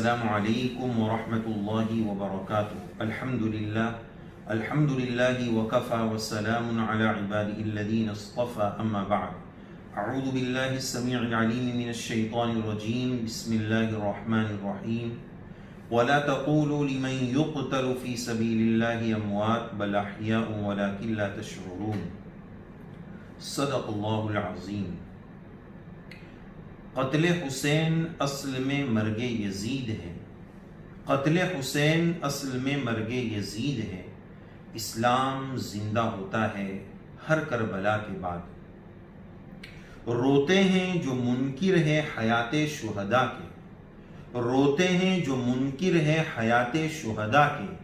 السلام علیکم ورحمۃ اللہ وبرکاتہ۔ الحمد للہ وکفی وسلام علی عبادہ الذین اصطفی، اما بعد۔ اعوذ باللہ السمیع العلیم من الشیطان الرجیم، بسم اللہ الرحمن الرحیم۔ ولا تقولوا لمن يقتل في سبيل الله اموات بل احیاء ولكن لا تشعرون۔ صدق اللہ العظیم۔ قتل حسین اصل میں مرگ یزید ہے۔ قتل حسین اصل میں مرگ یزید ہے۔ اسلام زندہ ہوتا ہے ہر کربلا کے بعد۔ روتے ہیں جو منکر ہے حیات شہداء کے، روتے ہیں جو منکر ہے حیات شہداء کے،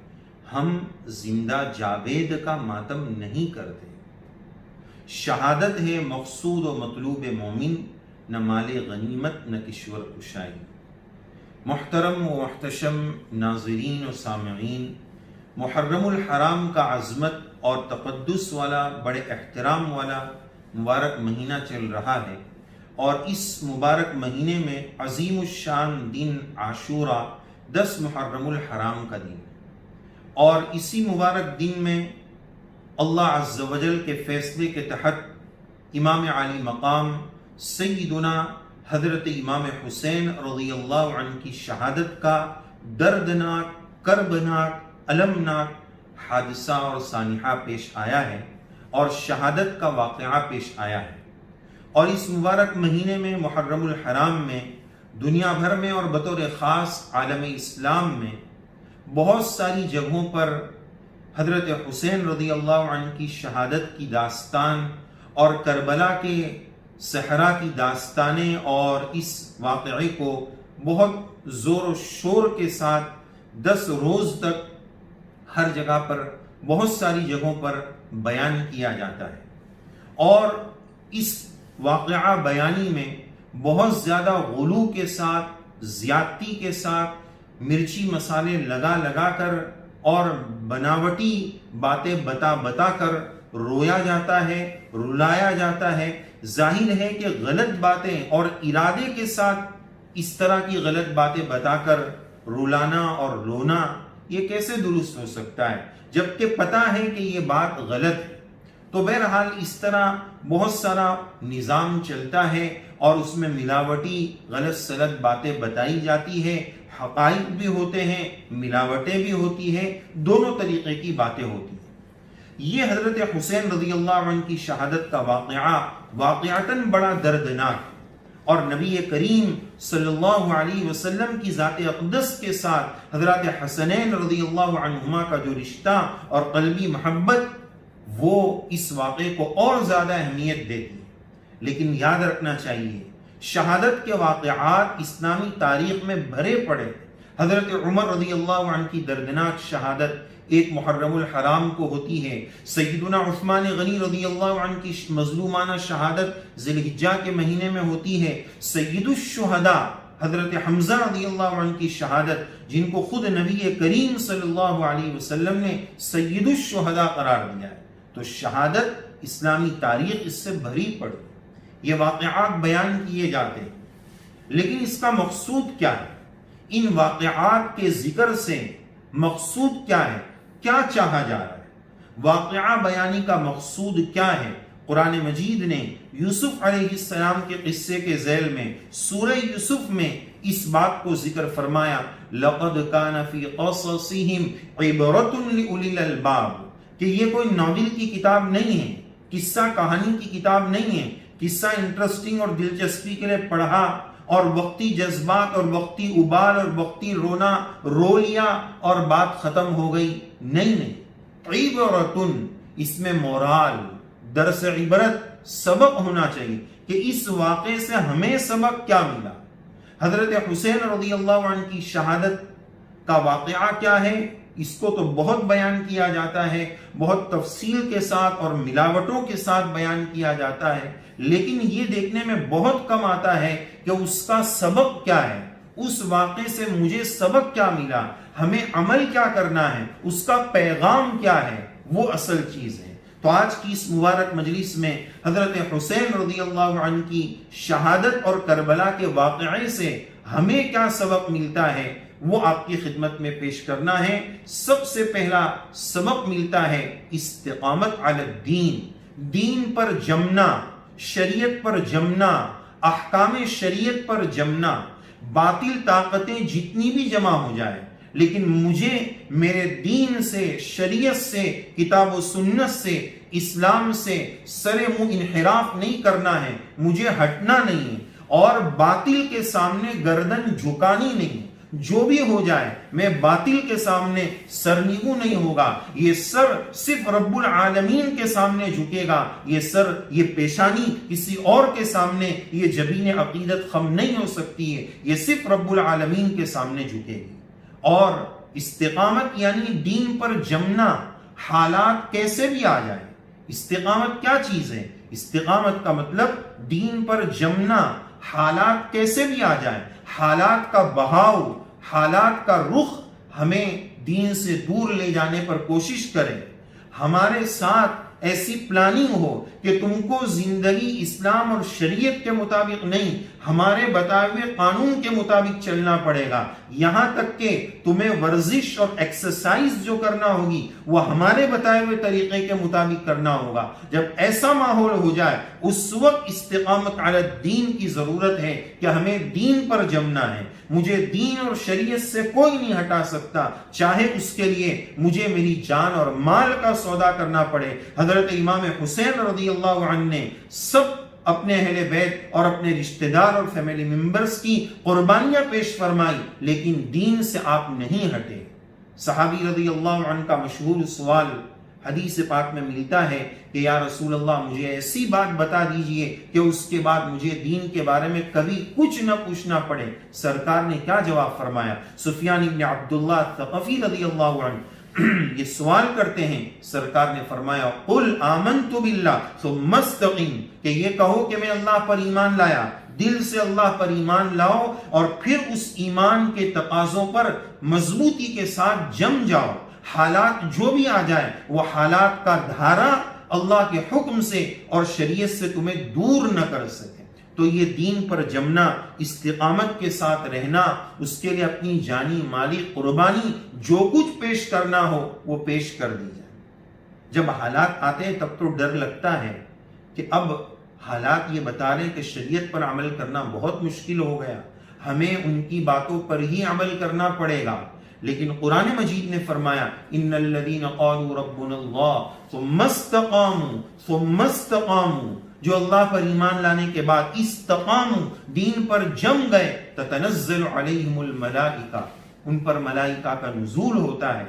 ہم زندہ جاوید کا ماتم نہیں کرتے۔ شہادت ہے مقصود و مطلوب مومن، نہ مال غنیمت نہ کشور کشائی۔ محترم و محتشم ناظرین و سامعین، محرم الحرام کا عظمت اور تقدس والا، بڑے احترام والا مبارک مہینہ چل رہا ہے، اور اس مبارک مہینے میں عظیم الشان دن عاشورہ 10 محرم الحرام کا دن ہے، اور اسی مبارک دن میں اللہ عز و جل کے فیصلے کے تحت امام عالی مقام سیدنا حضرت امام حسین رضی اللہ عنہ کی شہادت کا دردناک، کربناک، المناک حادثہ اور سانحہ پیش آیا ہے، اور شہادت کا واقعہ پیش آیا ہے۔ اور اس مبارک مہینے میں محرم الحرام میں دنیا بھر میں اور بطور خاص عالم اسلام میں بہت ساری جگہوں پر حضرت حسین رضی اللہ عنہ کی شہادت کی داستان اور کربلا کے صحرا کی داستانیں اور اس واقعے کو بہت زور و شور کے ساتھ 10 روز تک ہر جگہ پر، بہت ساری جگہوں پر بیان کیا جاتا ہے، اور اس واقعہ بیانی میں بہت زیادہ غلو کے ساتھ، زیادتی کے ساتھ، مرچی مسالے لگا کر اور بناوٹی باتیں بتا کر رویا جاتا ہے، رلایا جاتا ہے۔ ظاہر ہے کہ غلط باتیں اور ارادے کے ساتھ اس طرح کی غلط باتیں بتا کر رلانا اور رونا یہ کیسے درست ہو سکتا ہے، جبکہ پتہ ہے کہ یہ بات غلط ہے۔ تو بہرحال اس طرح بہت سارا نظام چلتا ہے، اور اس میں ملاوٹی غلط سلط باتیں بتائی جاتی ہے، حقائق بھی ہوتے ہیں، ملاوٹیں بھی ہوتی ہیں، دونوں طریقے کی باتیں ہوتی ہیں۔ یہ حضرت حسین رضی اللہ عنہ کی شہادت کا واقعہ واقعتاً بڑا دردناک، اور نبی کریم صلی اللہ علیہ وسلم کی ذات اقدس کے ساتھ حضرت حسنین رضی اللہ عنہما کا جو رشتہ اور قلبی محبت، وہ اس واقعے کو اور زیادہ اہمیت دیتی ہے۔ لیکن یاد رکھنا چاہیے، شہادت کے واقعات اسلامی تاریخ میں بھرے پڑے۔ حضرت عمر رضی اللہ عنہ کی دردناک شہادت ایک محرم الحرام کو ہوتی ہے۔ سیدنا عثمان غنی رضی اللہ عنہ کی مظلومانہ شہادت ذی الحجہ کے مہینے میں ہوتی ہے۔ سید الشہداء حضرت حمزہ رضی اللہ عنہ کی شہادت، جن کو خود نبی کریم صلی اللہ علیہ وسلم نے سید الشہداء قرار دیا ہے۔ تو شہادت اسلامی تاریخ اس سے بھری پڑی، یہ واقعات بیان کیے جاتے ہیں، لیکن اس کا مقصود کیا ہے؟ ان واقعات کے ذکر سے مقصود کیا ہے؟ کیا چاہا جا رہا ہے؟ واقعہ بیانی کا مقصود کیا ہے؟ قرآن مجید نے یوسف علیہ السلام کے قصے کے ذیل میں سورہ یوسف میں اس بات کو ذکر فرمایا، لَقَدْ كَانَ فِي قَصَصِهِمْ عِبْرَةٌ لِأُولِي الْأَلْبَابِ، کہ یہ کوئی ناول کی کتاب نہیں ہے، قصہ کہانی کی کتاب نہیں ہے، قصہ انٹرسٹنگ اور دلچسپی کے لیے پڑھا اور وقتی جذبات اور وقتی ابال اور وقتی رونا رو لیا اور بات ختم ہو گئی، نہیں۔ عبرتن، اس میں مورال، درس عبرت، سبق ہونا چاہیے کہ اس واقعے سے ہمیں سبق کیا ملا۔ حضرت حسین رضی اللہ عنہ کی شہادت کا واقعہ کیا ہے؟ اس کو تو بہت بیان کیا جاتا ہے، بہت تفصیل کے ساتھ اور ملاوٹوں کے ساتھ بیان کیا جاتا ہے، لیکن یہ دیکھنے میں بہت کم آتا ہے کہ اس کا سبق کیا ہے، اس واقعے سے مجھے سبق کیا ملا، ہمیں عمل کیا کرنا ہے، اس کا پیغام کیا ہے، وہ اصل چیز ہے۔ تو آج کی اس مبارک مجلس میں حضرت حسین رضی اللہ عنہ کی شہادت اور کربلا کے واقعے سے ہمیں کیا سبق ملتا ہے، وہ آپ کی خدمت میں پیش کرنا ہے۔ سب سے پہلا سبق ملتا ہے استقامت علی الدین، دین پر جمنا، شریعت پر جمنا، احکام شریعت پر جمنا۔ باطل طاقتیں جتنی بھی جمع ہو جائیں، لیکن مجھے میرے دین سے، شریعت سے، کتاب و سنت سے، اسلام سے سر منہ انحراف نہیں کرنا ہے، مجھے ہٹنا نہیں ہے، اور باطل کے سامنے گردن جھکانی نہیں۔ جو بھی ہو جائے میں باطل کے سامنے سرنگو نہیں ہوگا۔ یہ سر صرف رب العالمین کے سامنے جھکے گا، یہ سر، یہ پیشانی کسی اور کے سامنے، یہ جبین عقیدت خم نہیں ہو سکتی ہے، یہ صرف رب العالمین کے سامنے جھکے گی۔ اور استقامت یعنی دین پر جمنا، حالات کیسے بھی آ جائیں۔ استقامت کیا چیز ہے؟ استقامت کا مطلب دین پر جمنا، حالات کیسے بھی آ جائیں، حالات کا بہاؤ، حالات کا رخ ہمیں دین سے دور لے جانے پر کوشش کرے۔ ہمارے ساتھ ایسی پلاننگ ہو کہ تم کو زندگی اسلام اور شریعت کے مطابق نہیں، ہمارے بتائے ہوئے قانون کے مطابق چلنا پڑے گا، یہاں تک کہ تمہیں ورزش اور ایکسرسائز جو کرنا ہوگی وہ ہمارے بتائے ہوئے طریقے کے مطابق کرنا ہوگا۔ جب ایسا ماحول ہو جائے اس وقت استقامت علی الدین کی ضرورت ہے کہ ہمیں دین پر جمنا ہے۔ مجھے دین اور شریعت سے کوئی نہیں ہٹا سکتا، چاہے اس کے لیے مجھے میری جان اور مال کا سودا کرنا پڑے۔ حضرت امام حسین رضی اللہ عنہ نے سب اپنے اہل بیت اور اپنے رشتہ دار اور فیملی ممبرز کی قربانیاں پیش فرمائی، لیکن دین سے آپ نہیں ہٹے۔ صحابی رضی اللہ عنہ کا مشہور سوال حدیث پاک میں ملتا ہے کہ یا رسول اللہ مجھے ایسی بات بتا دیجئے کہ اس کے بعد مجھے دین کے بارے میں کبھی کچھ نہ پوچھنا پڑے۔ سرکار نے کیا جواب فرمایا؟ سفیان ابن عبداللہ ثقفی رضی اللہ عنہ یہ سوال کرتے ہیں، سرکار نے فرمایا قل آمنت باللہ ثم استقم، کہ یہ کہو کہ میں اللہ پر ایمان لایا، دل سے اللہ پر ایمان لاؤ اور پھر اس ایمان کے تقاضوں پر مضبوطی کے ساتھ جم جاؤ۔ حالات جو بھی آ جائے وہ حالات کا دھارا اللہ کے حکم سے اور شریعت سے تمہیں دور نہ کر سکے۔ تو یہ دین پر جمنا، استقامت کے ساتھ رہنا، اس کے لیے اپنی جانی مالی قربانی جو کچھ پیش کرنا ہو وہ پیش کر دی جائے۔ جب حالات آتے ہیں تب تو ڈر لگتا ہے کہ اب حالات یہ بتا رہے ہیں کہ شریعت پر عمل کرنا بہت مشکل ہو گیا، ہمیں ان کی باتوں پر ہی عمل کرنا پڑے گا۔ لیکن قرآن مجید نے فرمایا ان الذین قالوا ربنا اللہ ثم استقاموا، جو اللہ پر ایمان لانے کے بعد استقاموا، دین پر جم گئے، تتنزل علیہم الملائکہ، ان پر ملائکہ کا نزول ہوتا ہے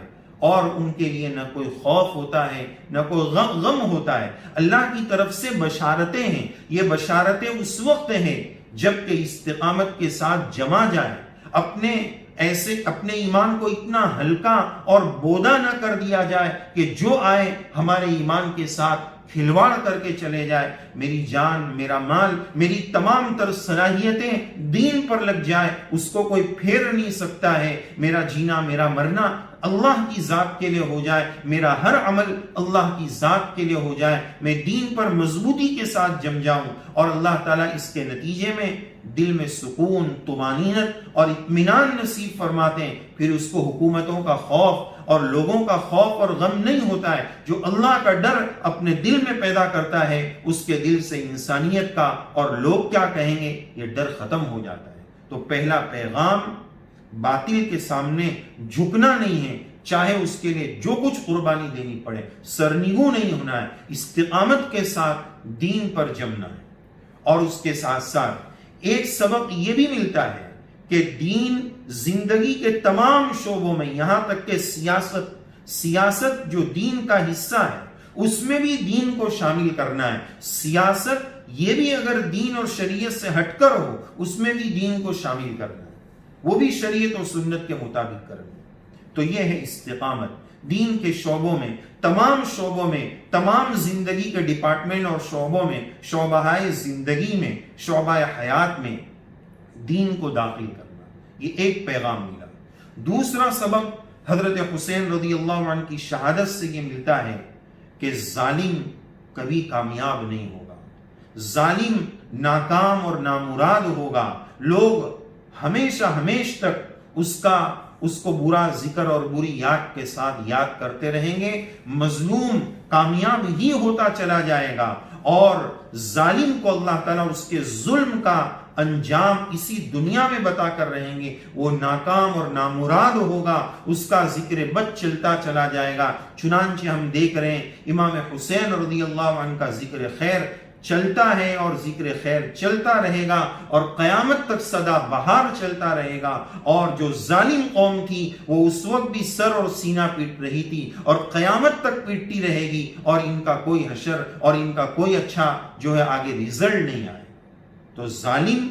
اور ان کے لیے نہ کوئی خوف ہوتا ہے نہ کوئی غم ہوتا ہے۔ اللہ کی طرف سے بشارتیں ہیں، یہ بشارتیں اس وقت ہیں جب کہ استقامت کے ساتھ جما جائے، اپنے ایمان کو اتنا ہلکا اور بودا نہ کر دیا جائے کہ جو آئے ہمارے ایمان کے ساتھ کھلواڑ کر کے چلے جائے، میری جان، میرا مال، میری تمام تر صلاحیتیں دین پر لگ جائے، اس کو کوئی پھیر نہیں سکتا ہے، میرا جینا، میرا مرنا اللہ کی ذات کے لیے ہو جائے، میرا ہر عمل اللہ کی ذات کے لیے ہو جائے، میں دین پر مضبوطی کے ساتھ جم جاؤں، اور اللہ تعالیٰ اس کے نتیجے میں دل میں سکون، طمانینت اور اطمینان نصیب فرماتے ہیں۔ پھر اس کو حکومتوں کا خوف اور لوگوں کا خوف اور غم نہیں ہوتا ہے۔ جو اللہ کا ڈر اپنے دل میں پیدا کرتا ہے، اس کے دل سے انسانیت کا اور لوگ کیا کہیں گے یہ ڈر ختم ہو جاتا ہے۔ تو پہلا پیغام باطل کے سامنے جھکنا نہیں ہے، چاہے اس کے لیے جو کچھ قربانی دینی پڑے، سرنگو نہیں ہونا ہے، استقامت کے ساتھ دین پر جمنا ہے۔ اور اس کے ساتھ ساتھ ایک سبق یہ بھی ملتا ہے کہ دین زندگی کے تمام شعبوں میں، یہاں تک کہ سیاست جو دین کا حصہ ہے اس میں بھی دین کو شامل کرنا ہے۔ سیاست یہ بھی اگر دین اور شریعت سے ہٹ کر ہو اس میں بھی دین کو شامل کرنا ہے، وہ بھی شریعت اور سنت کے مطابق کرنا ہے۔ تو یہ ہے استقامت، دین کے شعبوں میں، تمام شعبوں میں، تمام زندگی کے ڈپارٹمنٹ اور شعبوں میں، شعبہ زندگی میں، شعبہ حیات میں دین کو داخل کرنا، یہ ایک پیغام ملا۔ دوسرا سبق حضرت حسین رضی اللہ عنہ کی شہادت سے یہ ملتا ہے کہ ظالم کبھی کامیاب نہیں ہوگا، ظالم ناکام اور نامراد ہوگا، لوگ ہمیشہ تک اس کو برا ذکر اور بری یاد کے ساتھ یاد کرتے رہیں گے، مظلوم کامیاب ہی ہوتا چلا جائے گا، اور ظالم کو اللہ تعالیٰ اس کے ظلم کا انجام اسی دنیا میں بتا کر رہیں گے، وہ ناکام اور نامراد ہوگا، اس کا ذکر بد چلتا چلا جائے گا۔ چنانچہ ہم دیکھ رہے ہیں امام حسین رضی اللہ عنہ کا ذکر خیر چلتا ہے اور ذکر خیر چلتا رہے گا، اور قیامت تک سدا بہار چلتا رہے گا۔ اور جو ظالم قوم تھی وہ اس وقت بھی سر اور سینہ پیٹ رہی تھی، اور قیامت تک پیٹتی رہے گی، اور ان کا کوئی حشر اور ان کا کوئی اچھا جو ہے آگے ریزلٹ نہیں آئے۔ تو ظالم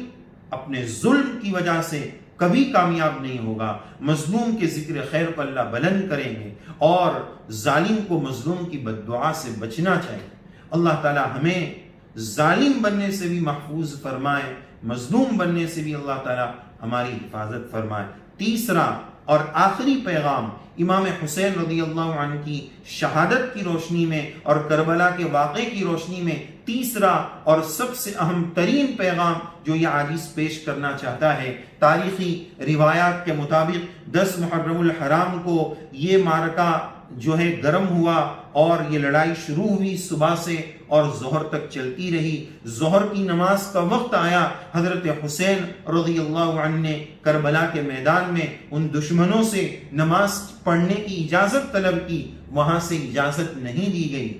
اپنے ظلم کی وجہ سے کبھی کامیاب نہیں ہوگا۔ مظلوم کے ذکر خیر کو اللہ بلند کریں گے، اور ظالم کو مظلوم کی بد دعا سے بچنا چاہیے۔ اللہ تعالی ہمیں ظالم بننے سے بھی محفوظ فرمائے، مظلوم بننے سے بھی اللہ تعالی ہماری حفاظت فرمائے۔ تیسرا اور آخری پیغام امام حسین رضی اللہ عنہ کی شہادت کی روشنی میں اور کربلا کے واقعے کی روشنی میں تیسرا اور سب سے اہم ترین پیغام جو یہ حدیث پیش کرنا چاہتا ہے، تاریخی روایات کے مطابق 10 محرم الحرام کو یہ معرکہ جو ہے گرم ہوا، اور یہ لڑائی شروع ہوئی صبح سے اور ظہر تک چلتی رہی۔ ظہر کی نماز کا وقت آیا، حضرت حسین رضی اللہ عنہ نے کربلا کے میدان میں ان دشمنوں سے نماز پڑھنے کی اجازت طلب کی، وہاں سے اجازت نہیں دی گئی،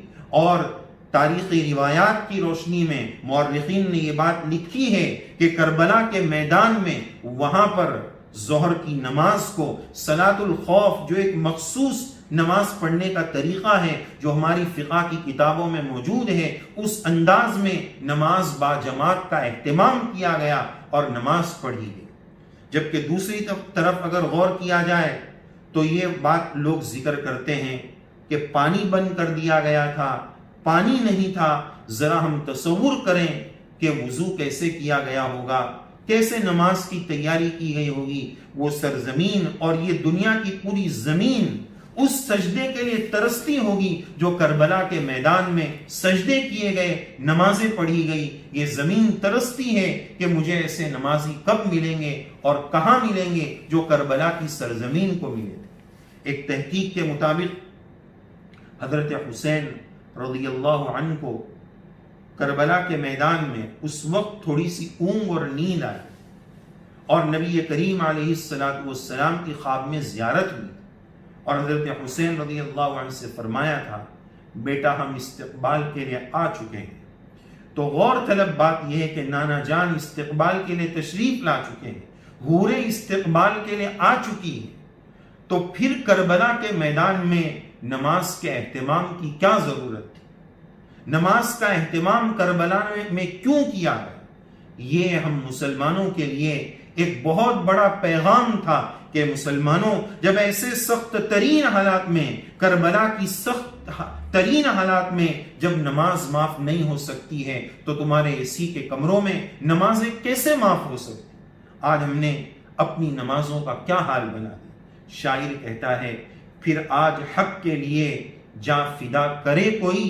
اور تاریخی روایات کی روشنی میں مورخین نے یہ بات لکھی ہے کہ کربلا کے میدان میں وہاں پر ظہر کی نماز کو صلاۃ الخوف، جو ایک مخصوص نماز پڑھنے کا طریقہ ہے جو ہماری فقہ کی کتابوں میں موجود ہے، اس انداز میں نماز با جماعت کا اہتمام کیا گیا اور نماز پڑھی گئی۔ جبکہ دوسری طرف اگر غور کیا جائے تو یہ بات لوگ ذکر کرتے ہیں کہ پانی بند کر دیا گیا تھا، پانی نہیں تھا۔ ذرا ہم تصور کریں کہ وضو کیسے کیا گیا ہوگا، کیسے نماز کی تیاری کی گئی ہوگی۔ وہ سرزمین اور یہ دنیا کی پوری زمین اس سجدے کے لیے ترستی ہوگی جو کربلا کے میدان میں سجدے کیے گئے، نمازیں پڑھی گئی۔ یہ زمین ترستی ہے کہ مجھے ایسے نمازی کب ملیں گے اور کہاں ملیں گے جو کربلا کی سرزمین کو ملے تھے۔ ایک تحقیق کے مطابق حضرت حسین رضی اللہ عنہ کو کربلا کے میدان میں اس وقت تھوڑی سی اونگ اور نیند آئی، اور نبی کریم علیہ السلام کی خواب میں زیارت ہوئی، اور حضرت حسین رضی اللہ عنہ سے فرمایا تھا، بیٹا ہم استقبال کے لیے آ چکے ہیں۔ تو غور طلب بات یہ ہے کہ نانا جان استقبال کے لیے تشریف لا چکے ہیں، حوریں استقبال کے لیے آ چکی ہیں، تو پھر کربلا کے میدان میں نماز کے اہتمام کی کیا ضرورت تھی؟ نماز کا اہتمام کربلا میں کیوں کیا ہے؟ یہ ہم مسلمانوں کے لیے ایک بہت بڑا پیغام تھا کہ مسلمانوں، جب ایسے سخت ترین حالات میں، کربلا کی سخت ترین حالات میں جب نماز معاف نہیں ہو سکتی ہے تو تمہارے اسی کے کمروں میں نمازیں کیسے معاف ہو سکتی؟ آج ہم نے اپنی نمازوں کا کیا حال بنا دیا۔ شاعر کہتا ہے، پھر آج حق کے لیے جاں فدا کرے کوئی،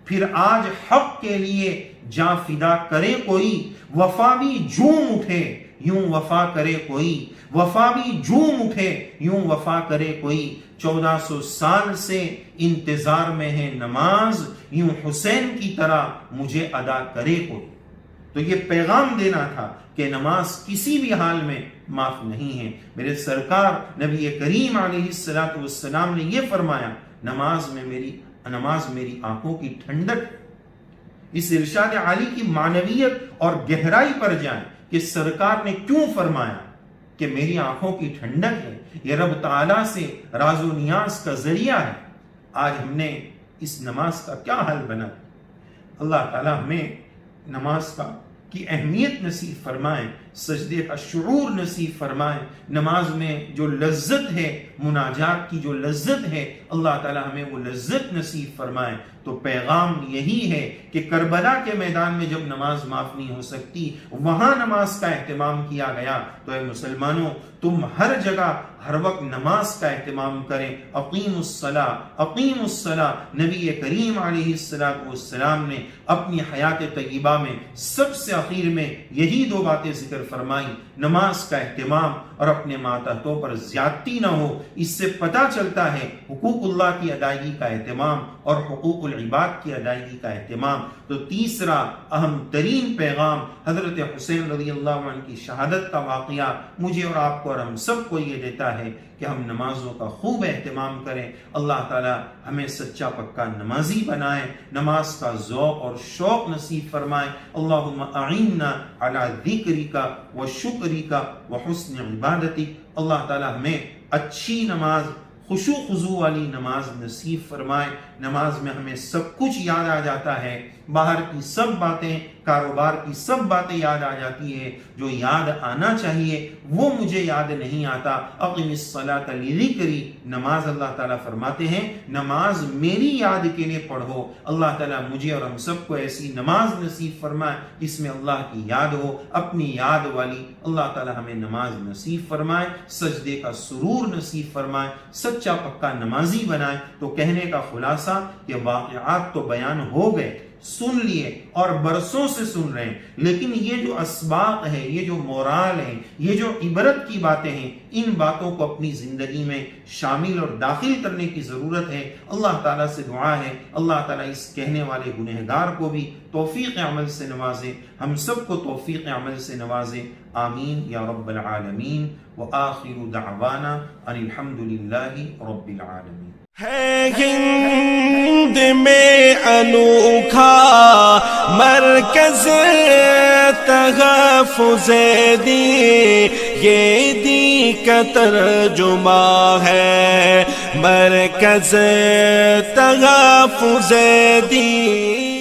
پھر آج حق کے لیے جاں فدا کرے کوئی، وفا بھی جھوم اٹھے یوں وفا کرے کوئی، وفا بھی جھوم اٹھے یوں وفا کرے کوئی، 1400 سال سے انتظار میں ہے نماز، یوں حسین کی طرح مجھے ادا کرے کوئی۔ تو یہ پیغام دینا تھا کہ نماز کسی بھی حال میں معاف نہیں ہے۔ میرے سرکار نبی کریم علیہ السلام نے یہ فرمایا، نماز میری آنکھوں کی ٹھنڈک ہے۔ اس ارشاد عالی کی معنویت اور گہرائی پر جائیں کہ سرکار نے کیوں فرمایا کہ میری آنکھوں کی ٹھنڈک ہے، یہ رب تعالیٰ سے راز و نیاز کا ذریعہ ہے۔ آج ہم نے اس نماز کا کیا حل بنا؟ اللہ تعالیٰ ہمیں نماز کی اہمیت نصیب فرمائے، سجدے کا شعور نصیب فرمائے، نماز میں جو لذت ہے، مناجات کی جو لذت ہے، اللہ تعالیٰ ہمیں وہ لذت نصیب فرمائے۔ تو پیغام یہی ہے کہ کربلا کے میدان میں جب نماز معاف نہیں ہو سکتی، وہاں نماز کا اہتمام کیا گیا، تو اے مسلمانوں، تم ہر جگہ ہر وقت نماز کا اہتمام کریں۔ اقیم الصلاۃ، نبی کریم علیہ السلام نے اپنی حیات طیبہ میں سب سے اخیر میں یہی دو باتیں ذکر فرمائی، نماز کا اہتمام اور اپنے ماتحتوں پر زیادتی نہ ہو۔ اس سے پتہ چلتا ہے حقوق اللہ کی ادائیگی کا اہتمام اور حقوق العباد کی ادائیگی کا اہتمام۔ تو تیسرا اہم ترین پیغام حضرت حسین رضی اللہ عنہ کی شہادت کا واقعہ مجھے اور آپ کو اور ہم سب کو یہ دیتا ہے کہ ہم نمازوں کا خوب اہتمام کریں۔ اللہ تعالی ہمیں سچا پکا نمازی بنائے، نماز کا ذوق اور شوق نصیب فرمائے۔ اللہم اعنا علی ذکرک و شکرک و حسن عبادتک۔ اللہ تعالی ہمیں اچھی نماز، خشوع خضوع والی نماز نصیب فرمائے۔ نماز میں ہمیں سب کچھ یاد آ جاتا ہے، باہر کی سب باتیں، کاروبار کی سب باتیں یاد آ جاتی ہے، جو یاد آنا چاہیے وہ مجھے یاد نہیں آتا۔ اقم الصلاۃ لذکری، نماز اللہ تعالیٰ فرماتے ہیں نماز میری یاد کے لیے پڑھو۔ اللہ تعالیٰ مجھے اور ہم سب کو ایسی نماز نصیب فرمائے جس میں اللہ کی یاد ہو، اپنی یاد والی۔ اللہ تعالیٰ ہمیں نماز نصیب فرمائے، سجدے کا سرور نصیب فرمائے، سچا پکا نمازی بنائے۔ تو کہنے کا خلاصہ کہ واقعات تو بیان ہو گئے، سن لیے اور برسوں سے سن رہے ہیں، لیکن یہ جو اسباق ہے، یہ جو مورال ہے، یہ جو عبرت کی باتیں ہیں، ان باتوں کو اپنی زندگی میں شامل اور داخل کرنے کی ضرورت ہے۔ اللہ تعالیٰ سے دعا ہے اللہ تعالیٰ اس کہنے والے گنہگار کو بھی توفیق عمل سے نوازے، ہم سب کو توفیق عمل سے نوازے، آمین یا رب العالمین۔ وآخر دعوانا ان الحمدللہ رب العالمین۔ ہے ہند میں انوکھا مرکز تحفظ دین، یہ دین کا ترجمہ ہے مرکز تحفظ دین۔